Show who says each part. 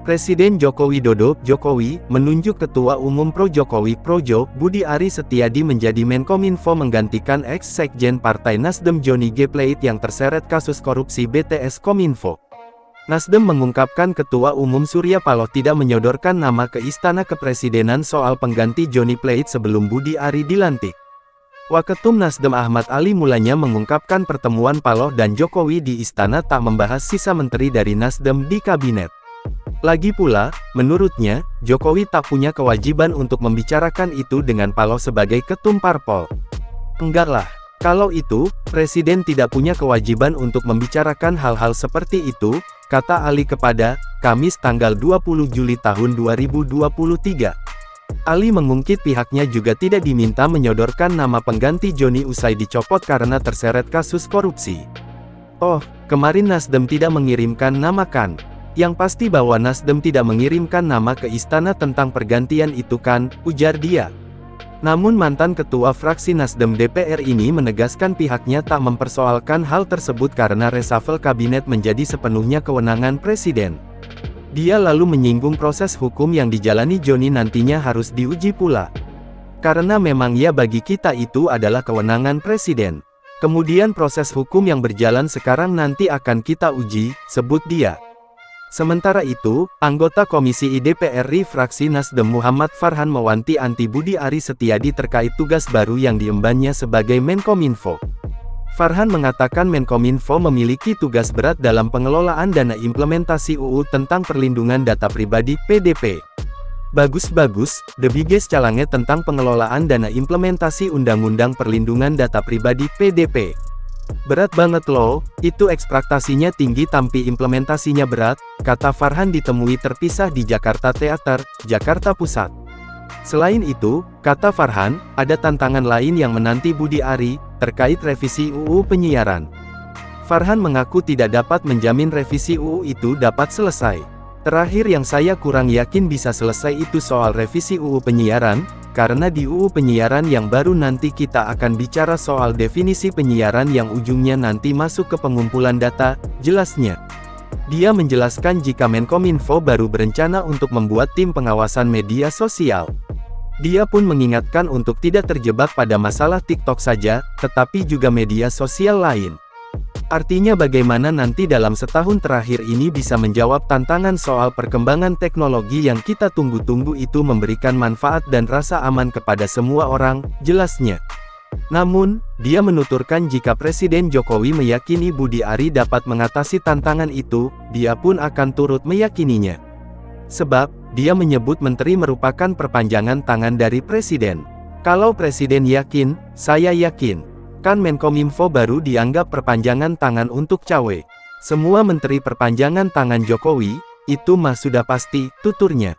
Speaker 1: Presiden Joko Widodo, Jokowi, menunjuk Ketua Umum Pro Jokowi Projo, Budi Aris Setiadi menjadi Menkominfo menggantikan ex-sekjen Partai Nasdem Johnny G. Plate yang terseret kasus korupsi BTS Kominfo. Nasdem mengungkapkan Ketua Umum Surya Paloh tidak menyodorkan nama ke Istana Kepresidenan soal pengganti Johnny Plate sebelum Budi Ari dilantik. Waketum Nasdem Ahmad Ali mulanya mengungkapkan pertemuan Paloh dan Jokowi di Istana tak membahas sisa menteri dari Nasdem di kabinet. Lagi pula, menurutnya, Jokowi tak punya kewajiban untuk membicarakan itu dengan Paloh sebagai ketum parpol. Enggak lah, kalau itu, Presiden tidak punya kewajiban untuk membicarakan hal-hal seperti itu, kata Ali kepada Kamis tanggal 20 Juli tahun 2023. Ali mengungkit pihaknya juga tidak diminta menyodorkan nama pengganti Johnny usai dicopot karena terseret kasus korupsi. Oh, kemarin Nasdem tidak mengirimkan nama kan? Yang pasti bahwa Nasdem tidak mengirimkan nama ke istana tentang pergantian itu kan, ujar dia. Namun mantan ketua fraksi Nasdem DPR ini menegaskan pihaknya tak mempersoalkan hal tersebut karena reshuffle kabinet menjadi sepenuhnya kewenangan Presiden. Dia lalu menyinggung proses hukum yang dijalani Johnny nantinya harus diuji pula. Karena memang ya bagi kita itu adalah kewenangan Presiden. Kemudian proses hukum yang berjalan sekarang nanti akan kita uji, sebut dia. Sementara itu, anggota Komisi I DPR RI fraksi Nasdem Muhammad Farhan mewanti-wanti Budi Aris Setiadi terkait tugas baru yang diembannya sebagai Menkominfo. Farhan mengatakan Menkominfo memiliki tugas berat dalam pengelolaan dana implementasi UU tentang perlindungan data pribadi (PDP). Bagus-bagus, the biggest challenge tentang pengelolaan dana implementasi Undang-Undang Perlindungan Data Pribadi (PDP). Berat banget loh, itu ekspektasinya tinggi tapi implementasinya berat, kata Farhan ditemui terpisah di Jakarta Theater, Jakarta Pusat. Selain itu, kata Farhan, ada tantangan lain yang menanti Budi Ari, terkait revisi UU Penyiaran. Farhan mengaku tidak dapat menjamin revisi UU itu dapat selesai. Terakhir yang saya kurang yakin bisa selesai itu soal revisi UU Penyiaran, karena di UU Penyiaran yang baru nanti kita akan bicara soal definisi penyiaran yang ujungnya nanti masuk ke pengumpulan data, jelasnya. Dia menjelaskan jika Menkominfo baru berencana untuk membuat tim pengawasan media sosial. Dia pun mengingatkan untuk tidak terjebak pada masalah TikTok saja, tetapi juga media sosial lain. Artinya bagaimana nanti dalam setahun terakhir ini bisa menjawab tantangan soal perkembangan teknologi yang kita tunggu-tunggu itu memberikan manfaat dan rasa aman kepada semua orang, jelasnya. Namun, dia menuturkan jika Presiden Jokowi meyakini Budi Ari dapat mengatasi tantangan itu, dia pun akan turut meyakininya. Sebab, dia menyebut menteri merupakan perpanjangan tangan dari Presiden. Kalau Presiden yakin, saya yakin. Kan Menkominfo baru dianggap perpanjangan tangan untuk cawe. Semua menteri perpanjangan tangan Jokowi, itu mah sudah pasti, tuturnya.